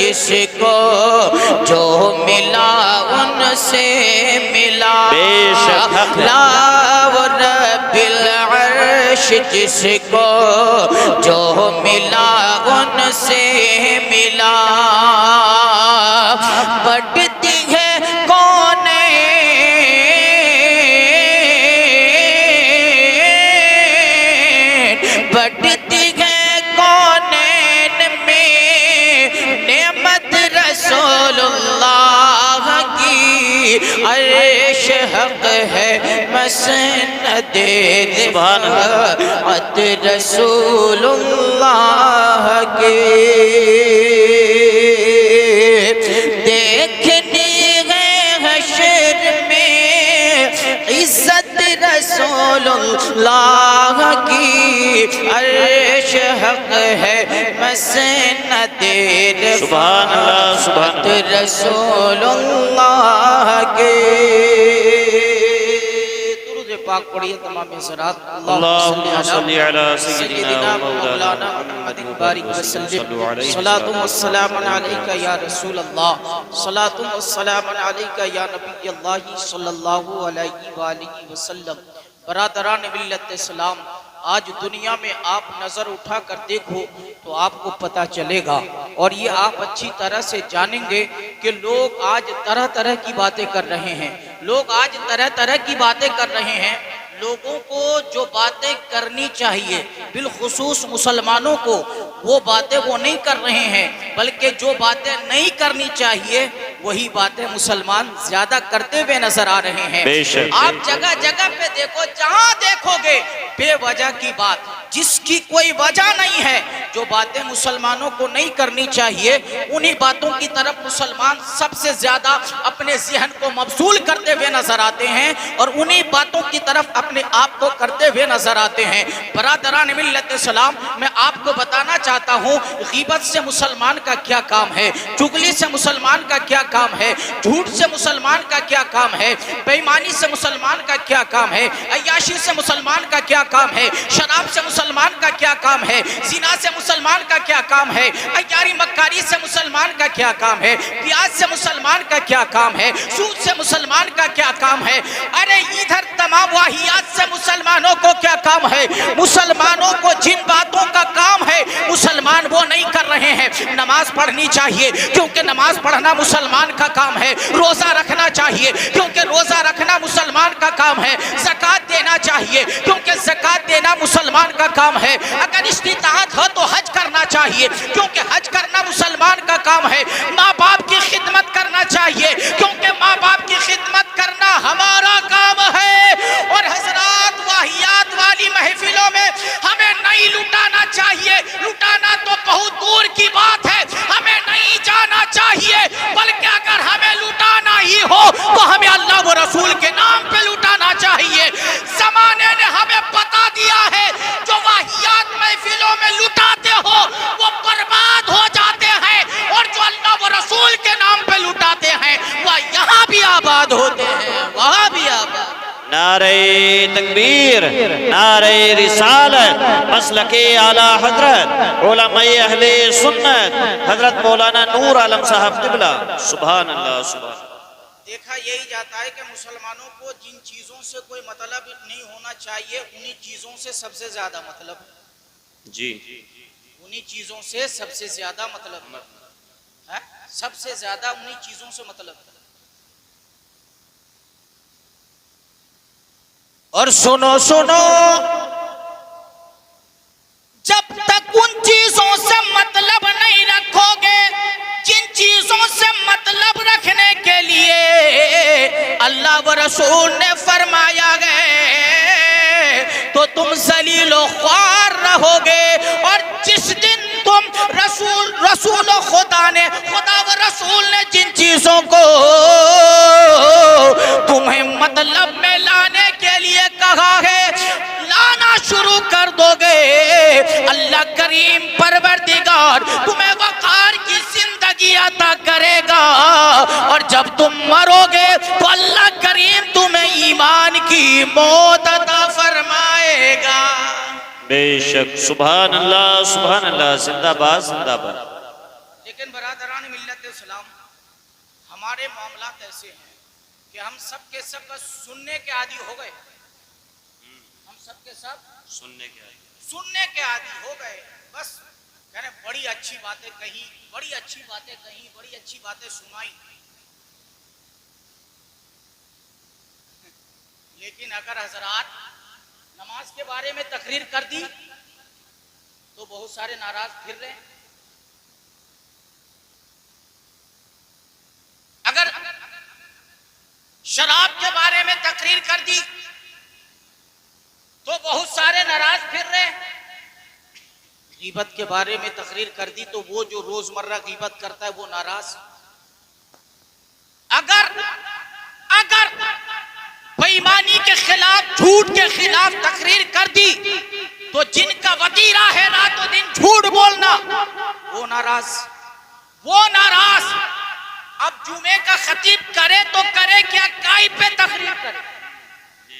जिसको जो मिला उनसे मिला। ला व रब्बिल अर्श जिसको जो मिला उनसे मिला। बढ़ती है कौने बढ़ती है कौनैन में नेमत रसूलुल्लाह की। अर्श हक है मसनद रिफ़अत रसूलुल्लाह की। देखनी है हशर में इज्जत रसूलुल्लाह की। अर्श हक है मसनद रिफ़अत रसूलुल्लाह की। पाक पढ़िए तमाम सरात। अल्लाहुम्मा सल्ली अला सय्यिदिना व मौलाना मुहम्मदिन बारिक वसल्लिम। सलातु व सलाम अलैका या रसूल अल्लाह, सलातु व सलाम अलैका या नबी अल्लाह सल्लल्लाहु अलैहि व आलिहि वसल्लम। बरादरान मिल्लत सलाम, आज दुनिया में आप नजर उठा कर देखो तो आपको पता चलेगा और ये आप अच्छी तरह से जानेंगे कि लोग आज तरह तरह की बातें कर रहे हैं। लोग आज तरह तरह की बातें कर रहे हैं। लोगों को जो बातें करनी चाहिए बिलखुसूस मुसलमानों को वो बातें वो नहीं कर रहे हैं, बल्कि जो बातें नहीं करनी चाहिए वही बातें मुसलमान ज्यादा करते हुए नजर आ रहे हैं। आप जगह जगह पे देखो, जहां देखोगे बेवजह की बात, जिसकी कोई वजह नहीं है, जो बातें मुसलमानों को नहीं करनी चाहिए उन्हीं बातों की तरफ मुसलमान सबसे ज्यादा अपने ज़हन को मबसूल करते हुए नजर आते हैं और उन्हीं बातों की तरफ अपने आप को करते हुए नजर आते हैं। बरादरान मिल्लत सलाम, मैं आपको बताना चाहता हूँ गीबत से मुसलमान का क्या काम है, चुगली से मुसलमान का क्या काम है, झूठ से मुसलमान का क्या काम है, बेईमानी से मुसलमान का क्या काम है, अय्याशी से मुसलमान का क्या काम है, शराब से मुसलमान का क्या काम है, जिना से मुसलमान का क्या काम है, अय्यारी मक्कारी से मुसलमान का क्या काम है, प्याज से मुसलमान का क्या काम है, सूद से मुसलमान का क्या काम है। अरे इधर तमाम वाहियात से मुसलमानों को क्या काम है। मुसलमानों को जिन बातों का काम है मुसलमान वो नहीं कर रहे हैं। नमाज पढ़नी चाहिए क्योंकि नमाज पढ़ना मुसलमान का काम है। रोजा रखना चाहिए क्योंकि रोजा रखना मुसलमान का काम है। ज़कात देना चाहिए क्योंकि ज़कात देना मुसलमान का काम है। अगर इस्तिताअत हो तो हज करना चाहिए क्योंकि हज करना मुसलमान का काम है। माँ बाप की खिदमत करना चाहिए क्योंकि माँ बाप की खिदमत करना हमारा काम है। और हजरात, वाहियात वाली महफिलों में हमें नहीं लुटाना चाहिए। लुटाना तो बहुत दूर की बात है, हमें नहीं जाना चाहिए, बल्कि अगर हमें लुटाना ही हो तो हमें अल्लाह व रसूल के नाम पे लुटाना चाहिए। जमाने ने हमें बता दिया है जो वाहियात महफिलों में लुटाते हो वो बर्बाद हो जाते हैं और जो अल्लाह व रसूल के नाम पे लुटाते हैं वह यहाँ भी आबाद होते हैं, वहाँ भी आबाद। नारे तकबीर, नारे रिसालत, मसलके आला हजरत उलमाए अहले सुन्नत हजरत मौलाना नूर आलम साहब क़िबला। सुभान अल्लाह, सुभान। देखा यही जाता है कि मुसलमानों को जिन चीज़ों से कोई मतलब नहीं होना चाहिए उन्हीं चीज़ों से सबसे ज़्यादा मतलब जी, उन्हीं चीज़ों से सबसे ज़्यादा मतलब है, सबसे ज़्यादा उन्हीं चीज़ों से मतलब। और सुनो सुनो, जब तक उन चीज़ों से मतलब नहीं रखोगे जिन चीज़ों से मतलब रखने के लिए अल्लाह व रसूल ने फरमाया है तो तुम ज़लीलो ख्वार रहोगे। और जिस दिन तुम रसूल खुदा व रसूल ने जिन चीज़ों को तुम्हें मतलब में लाने के लिए कहा है लाना शुरू कर दोगे, अल्लाह करीम परवरदिगार तुम्हें वक़ार की जिंदगी अता करेगा। और जब तुम मरोगे तो अल्लाह करीम तुम्हें ईमान की मौत अता फरमाएगा। बेशक, सुभान अल्लाह, सुभान अल्लाह, जिंदाबाद जिंदाबाद। लेकिन बरादरान मिल्लत इस्लाम, हमारे मामलात ऐसे हैं कि हम सब के सब सुनने के आदी हो गए। हम सब के सब सुनने के आदी हो गए। बस कहने बड़ी अच्छी बातें कही, बड़ी अच्छी बातें कही, बड़ी अच्छी बातें सुनाई। लेकिन अगर हजरात नमाज के बारे में तकरीर कर दी तो बहुत सारे नाराज फिर रहे हैं। अगर शराब के बारे में तकरीर कर दी तो बहुत सारे नाराज फिर रहे हैं। गीबत के बारे में तकरीर कर दी तो वो जो रोजमर्रा गीबत करता है वो नाराज। अगर बेईमानी के खिलाफ, झूठ के खिलाफ तकरीर कर दी तो जिनका वतीरा है रातों दिन झूठ बोलना, वो नाराज। अब जुमे का खतीब करे तो करे क्या, काय पे तकरीर करे?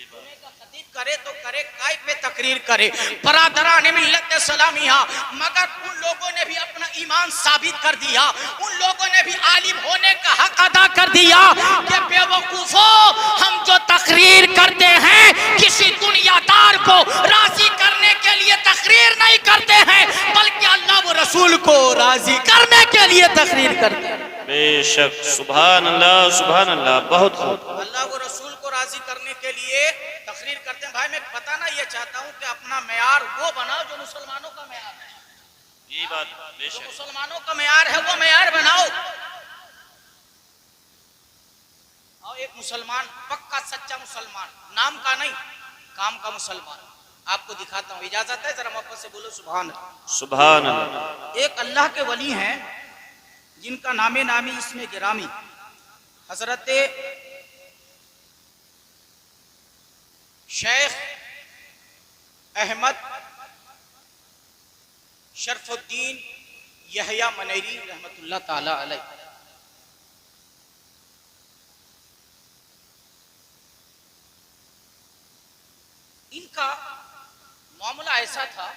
जुमे का खतीब करे तो करे काय पे तकरीर करे? बरादरान मिल्लत सलामिया, मगर उन लोगों ने भी अपना ईमान साबित कर दिया, उन लोगों ने भी आलिम होने का हक अदा कर दिया कि बेवकूफो, हम जो तकरीर करते हैं किसी दुनियादार को राजी करने के लिए तकरीर नहीं करते हैं, बल्कि अल्लाह व रसूल को राजी करने के लिए तकरीर करते हैं। बेशक, सुभान अल्लाह, बहुत खूब। अल्लाह व रसूल को राजी करने के लिए तकरीर करते हैं। भाई मैं बताना ये चाहता हूँ कि अपना मेयार वो बनाओ जो मुसलमानों का मेयार है। ये बात जो मुसलमानों का मेयार है वो मेयार बनाओ। और एक मुसलमान, पक्का सच्चा मुसलमान, नाम का नहीं काम का मुसलमान, आपको दिखाता हूँ। इजाजत है? जरा मोहब्बत से बोलो सुभान अल्लाह। सुभान अल्लाह। एक अल्लाह के वली हैं जिनका नामे नामी इसमें गिरामी हजरत शेख अहमद शरफुद्दीन यहया मनेरी रहमतुल्लाह ताला अलैह। इनका मामला ऐसा था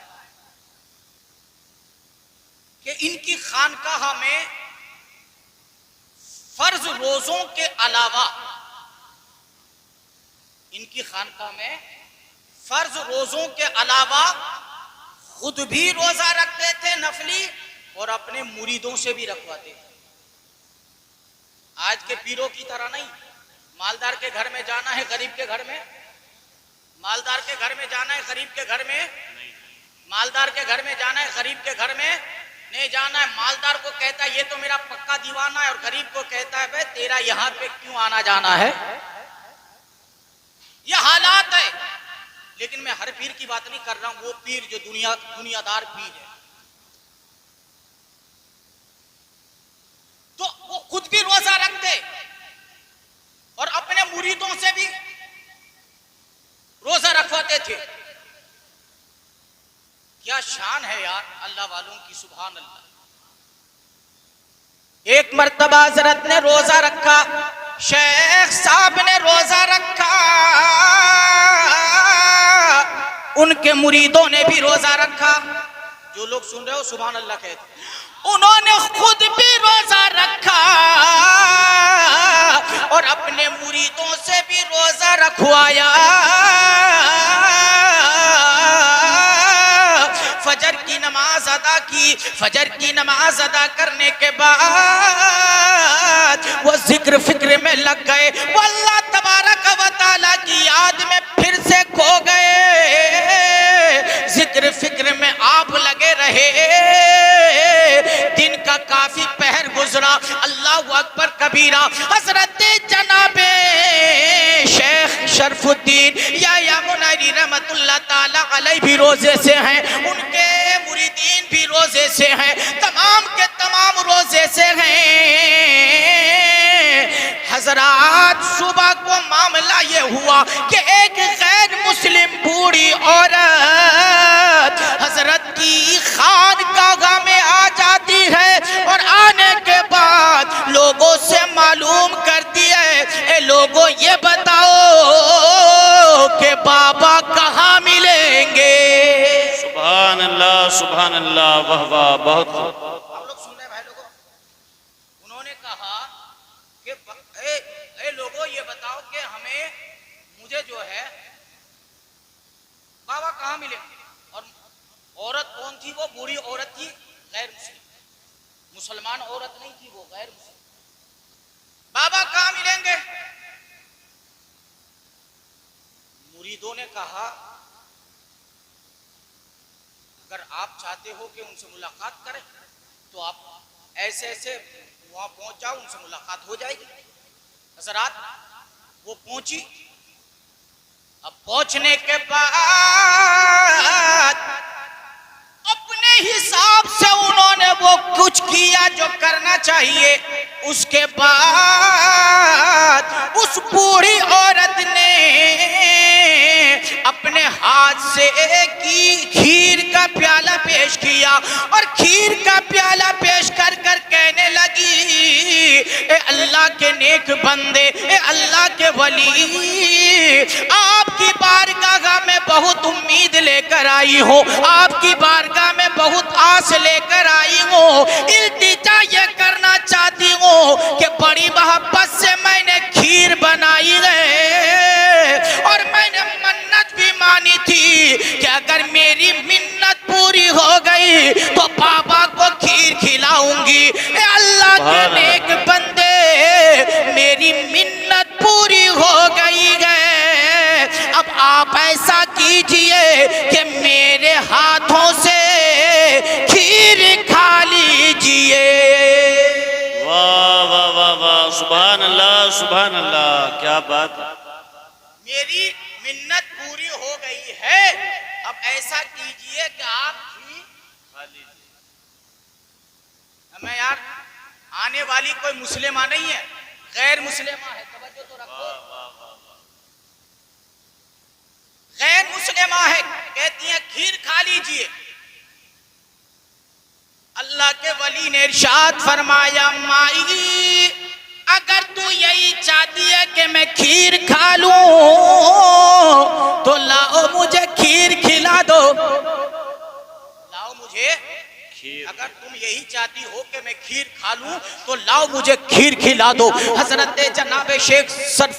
कि इनकी खानकाह में फर्ज रोजों के अलावा, इनकी खानकाह में फर्ज रोजों के अलावा खुद भी रोजा रखते थे नफली, और अपने मुरीदों से भी रखवाते थे। आज के पीरों की तरह नहीं, मालदार के घर में जाना है गरीब के घर में, मालदार के घर में जाना है गरीब के घर में, मालदार के घर में जाना है गरीब के घर में नहीं जाना है। मालदार को कहता है ये तो मेरा पक्का दीवाना है, और गरीब को कहता है भाई तेरा यहां पे क्यों आना जाना है। यह हालात है। लेकिन मैं हर पीर की बात नहीं कर रहा हूं, वो पीर जो दुनियादार पीर है, तो वो खुद भी रोजा रखते और अपने मुरीदों से भी रोजा रखवाते थे। क्या शान है यार अल्लाह वालों की, सुभान अल्लाह। एक मर्तबा हजरत ने रोजा रखा, शेख साहब ने रोजा रखा, उनके मुरीदों ने भी रोजा रखा। जो लोग सुन रहे हो सुभान अल्लाह कहते, उन्होंने खुद भी रोजा रखा और अपने मुरीदों से भी रोजा रखवाया। फजर की नमाज अदा की, फजर की नमाज अदा करने के बाद वो जिक्र फिक्र में लग गए, वो अल्लाह तबारक व तआला की याद में फिर से खो गए। जिक्र फिक्र में आप लगे रहे, दिन का काफी पहर गुजरा। अल्लाहु अकबर कबीरा। हजरत जनाबे शेख शरफुद्दीन यहया मनेरी रहमतुल्लाह ताला अलैह भी रोजे से हैं, उनके मुरीदीन भी रोजे से हैं, तमाम के तमाम रोजे से हैं। हजरात सुबह को मामला ये हुआ कि एक गैर मुस्लिम बूढ़ी औरत हजरत की खानकाह में आ जाती है और आने के बाद लोगों से मालूम करती है, ए लोगों ये बताओ कि बाबा कहाँ मिलेंगे। सुभान अल्लाह, वाह वाह, बहुत आप लोग सुन रहे हैं भाई लोगों, कहा कि ए लोगों ये बताओ कि मुझे जो है बाबा कहाँ मिलेंगे। और औरत कौन थी? वो बूढ़ी औरत थी, गैर मुस्लिम, मुसलमान औरत नहीं थी, वो गैर मुस्लिम। बाबा कहाँ मिलेंगे? मुरीदों ने कहा अगर आप चाहते हो कि उनसे मुलाकात करें तो आप ऐसे ऐसे वहां पहुंच जाओ, उनसे मुलाकात हो जाएगी। हजरात वो पहुंची। अब पहुंचने के बाद अपने हिसाब से उन्होंने वो कुछ किया जो करना चाहिए। उसके बाद उस बूढ़ी औरत ने अपने हाथ से खीर का प्याला पेश किया और खीर का प्याला पेश कर कर कहने लगी, ए अल्लाह के नेक बंदे, ए अल्लाह के वली, आपकी बारगाह में बहुत उम्मीद लेकर आई हूँ, आपकी बारगाह में बहुत आस लेकर आई हूँ। इल्तिजा ये करना चाहती हूँ कि बड़ी मोहब्बत से मैंने खीर बनाई है और मैंने मन्नत भी मानी थी कि अगर मेरी मिन्नत पूरी हो गई तो बाबा को खीर खिलाऊंगी। ए अल्लाह के नेक बंदे, मेरी मिन्नत पूरी हो गई है। अब आप ऐसा कीजिए कि मेरे हाथों से खीर खा लीजिए। वाह वाह वाह वाह, सुभान अल्लाह सुभान अल्लाह, क्या बात। मेरी मिन्नत पूरी हो गई है, अब ऐसा कीजिए कि आप खीर खा लीजिए। मैं यार आने वाली कोई मुस्लिमा नहीं है, गैर मुस्लिमा है, तवज्जो तो रखो। गैर मुस्लिमा है, कहती है खीर खा लीजिए। अल्लाह के वली ने इरशाद फरमाया, माई अगर तू यही चाहती है कि मैं खीर खा लूं तो लाओ मुझे खीर खिला दो, लाओ मुझे खीर। अगर तुम यही चाहती हो कि मैं खीर खा लूं तो लाओ मुझे खीर खिला दो। हजरत जनाब शेख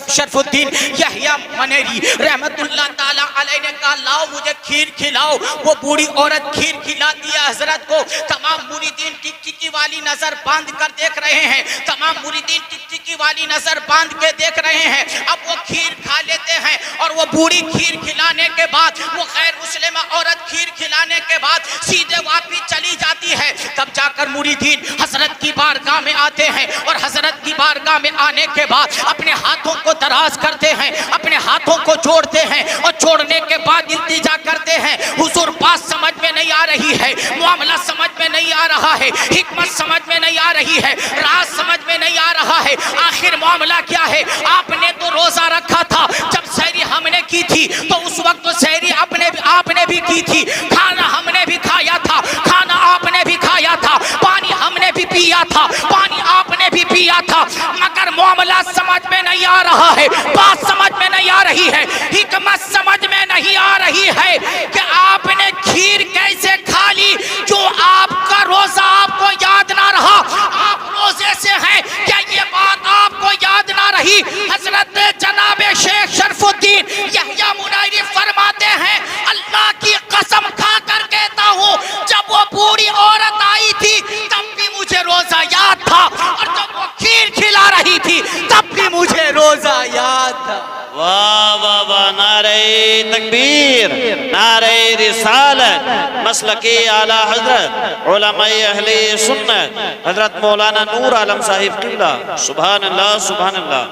शरफुद्दीन यहया मनेरी रहमतुल्लाह ताला अलैह ने कहा, लाओ मुझे खीर खिलाओ। वो बूढ़ी औरत खीर खिला दिया हजरत को। तमाम मुरीदीन टिकटिकी वाली नजर बांध कर देख रहे हैं, तमाम मुरीदीन टिकटिकी वाली नजर बांध के देख रहे हैं। अब वो खीर खा लेते हैं और वो बूढ़ी खीर खिलाने के बाद, वो गैर मुस्लिमा औरत खीर खिलाने के बाद सीधे वापिस चली जाती है। तब जाकर मुरीदीन हजरत की बारगाह में आते हैं और हजरत की बारगाह में आने के बाद अपने हाथों को दराज करते हैं, अपने हाथों को जोड़ते हैं और जोड़ने के बाद इल्तिजा करते हैं, हुजूर बात समझ में नहीं आ रही है, मामला समझ में नहीं आ रहा है, हिकमत समझ में नहीं आ रही है, राज समझ में नहीं आ रहा है, आखिर मामला क्या है। आपने तो रोजा रखा था, जब सहरी हमने की थी तो उस वक्त तो सहरी आपने भी की थी, खाना हमने भी खाया था, खाना आपने भी खाया था, पानी हमने भी पिया था, पानी आपने भी पिया था, मगर मामला समझ में नहीं आ रहा है, बात समझ में नहीं आ रही है, हिकमत समझ में नहीं आ रही है कि आपने खीर कैसे खा ली जो आपका रोजा आपको याद ना रहा। आप रोजे से हैं, क्या ये बात आपको याद ना रही? हजरत जनाब शेख शरफुद्दीन यहया मुनैरी फरमाते हैं, अल्लाह की कसम खा कर कहता हूँ, जब वो बूढ़ी औरत आई थी तब भी मुझे रोजा याद था और जब वो खीर खिला रही थी तब भी मुझे रोजा याद था। वाह वाह वाह, नारे तकबीर, नारे रिसालत, मसलके आला हजरत उलमाए अहले सुन्नत हजरत मौलाना नूर आलम साहिब किबला। सुभान अल्लाह सुभान अल्लाह।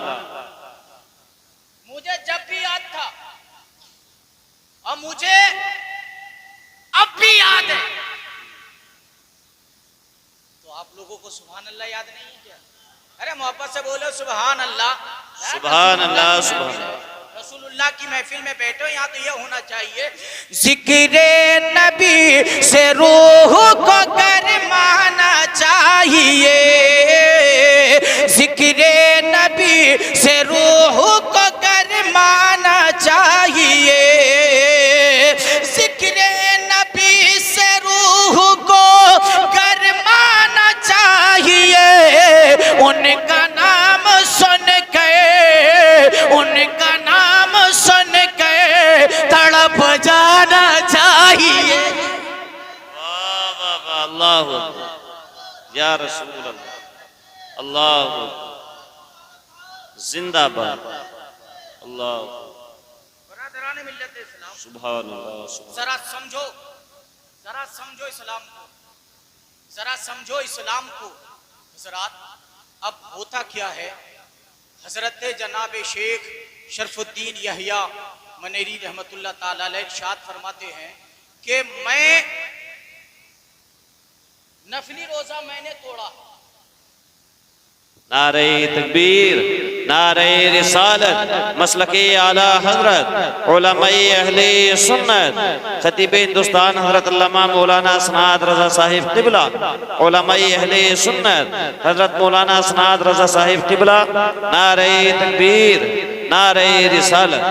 मुझे जब भी याद था और मुझे अब भी याद है, तो आप लोगों को सुभान अल्लाह याद नहीं है क्या? अरे मोहब्बत से बोलो सुभान अल्लाह सुभान अल्लाह सुभान। रसूलुल्लाह की महफिल में बैठो, यहाँ तो ये होना चाहिए, जिक्रे नबी से रूह को गरमाना चाहिए, जिक्रे नबी से रूह को गरमाना चाहिए, जिक्रे नबी से रूह को गरमाना चाहिए, उनके या रसूल अल्लाह, अल्लाह जिंदाबाद, अल्लाह बरादरान मिल्लत इस्लाम, सुभान अल्लाह, सुभान जरा समझो इस्लाम को, जरा समझो इस्लाम को। हजरात, अब होता क्या है, हजरत जनाब शेख शरफुद्दीन यहिया मनेरी रहमतुल्लाह ताला अलैह इरशाद फरमाते हैं कि मैं नफली रोजा मैंने तोड़ा। नारे तकबीर, नारे रिसालत, मसलके आला हजरत उलमाए अहले सुन्नत, खतीब हिंदुस्तान हजरत अल्लामा मौलाना सनाद रजा साहिब क़िबला, उलमाए अहले सुन्नत हजरत मौलाना सनाद रजा साहिब क़िबला, नारे तकबीर, नारे रिसालत।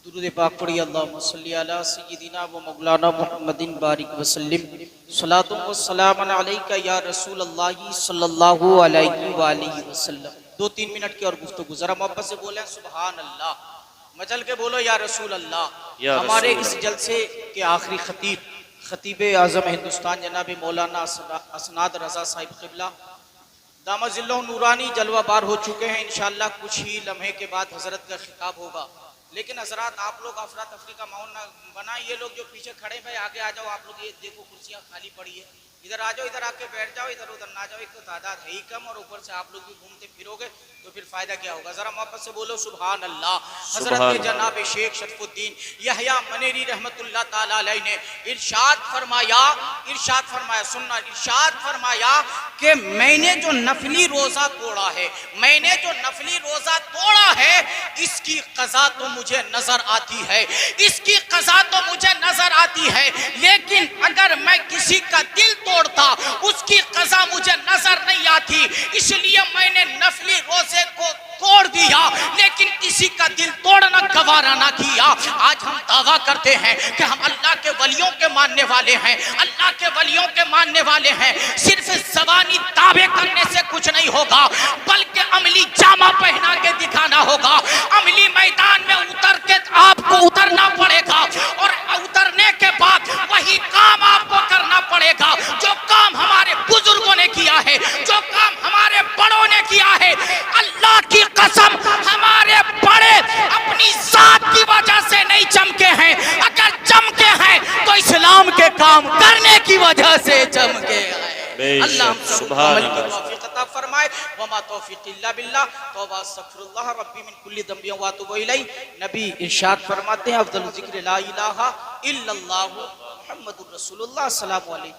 दुरूद पाक पढ़िए, अल्लाहुम्मा सल्ली अला सय्यिदिना व मौलाना मुहम्मदिन बारिक वसल्लिम, सलातु व सलाम अलैका या रसूल अल्लाह सल्लल्लाहु अलैहि व आलिहि वसल्लम। 2-3 मिनट की और गुफ्तगू, जरा मोहब्बत से बोलें सुभान अल्लाह, मचल के बोलो या रसूल अल्लाह। हमारे इस जलसे के आखिरी खतीब आज़म हिंदुस्तान जनाब मौलाना असनाद रजा साहिब क़िबला दामजिल्लुहु नूरानी जलवा बार हो चुके हैं। इंशाअल्लाह कुछ ही लम्हे के बाद हजरत का खिताब होगा, लेकिन हजरात आप लोग अफरा तफरी का माहौल ना बनाए। ये लोग जो पीछे खड़े भाई आगे आ जाओ, आप लोग ये देखो कुर्सियां खाली पड़ी है, इधर आ जाओ, इधर आके बैठ जाओ, इधर उधर ना जाओ। एक तो तादाद है ही कम और ऊपर से आप लोग भी घूमते फिरोगे तो फिर फायदा क्या होगा। जरा मोहब्बत से बोलो सुभान अल्लाह। हजरत जनाब शेख शरफुद्दीन यहिया मनेरी रहमतुल्लाह ताला अलैह ने इरशाद फरमाया, सुनना, इरशाद फरमाया कि मैंने जो नफली रोजा तोड़ा है, मैंने जो नफली रोजा तोड़ा है, इसकी कज़ा तो मुझे नजर आती है, इसकी कज़ा तो मुझे नजर आती है, लेकिन अगर मैं किसी का दिल तोड़ता उसकी कज़ा मुझे नजर नहीं आती, इसलिए मैंने नफली रोजे को तोड़ दिया, लेकिन किसी का दिल तोड़ना गवारा ना किया। आज हम दावा करते हैं कि हम अल्लाह के वलियों के मानने वाले हैं, अल्लाह के वलियों के मानने वाले हैं। सिर्फ ज़बानी दावे करने से कुछ नहीं होगा, बल्कि अमली जामा पहना के दिखाना होगा। अमली मैदान में उतर के आपको उतरना पड़ेगा और उतरने के बाद वही काम आपको करना पड़ेगा जो काम हमारे बुजुर्गों ने किया है, जो काम हमारे बड़ों ने किया है। अल्लाह की कसम, हमारे बड़े अपनी जात की वजह से नहीं चमके हैं, अगर चमके हैं तो इस्लाम के काम करने की वजह से चमके हैं। अल्लाह सुभान अल्लाह फरमाए, वमा तौफीक इल्ला बिल्लाह, तौबा अस्तगफिरुल्लाह रब्बी मिन कुल्ली दम्बि व अतूबु इलैहि। नबी इरशाद फरमाते हैं, अफदलुल ज़िक्र ला इलाहा इल्लल्लाह मुहम्मदुर रसूलुल्लाह सल्लल्लाहु अलैहि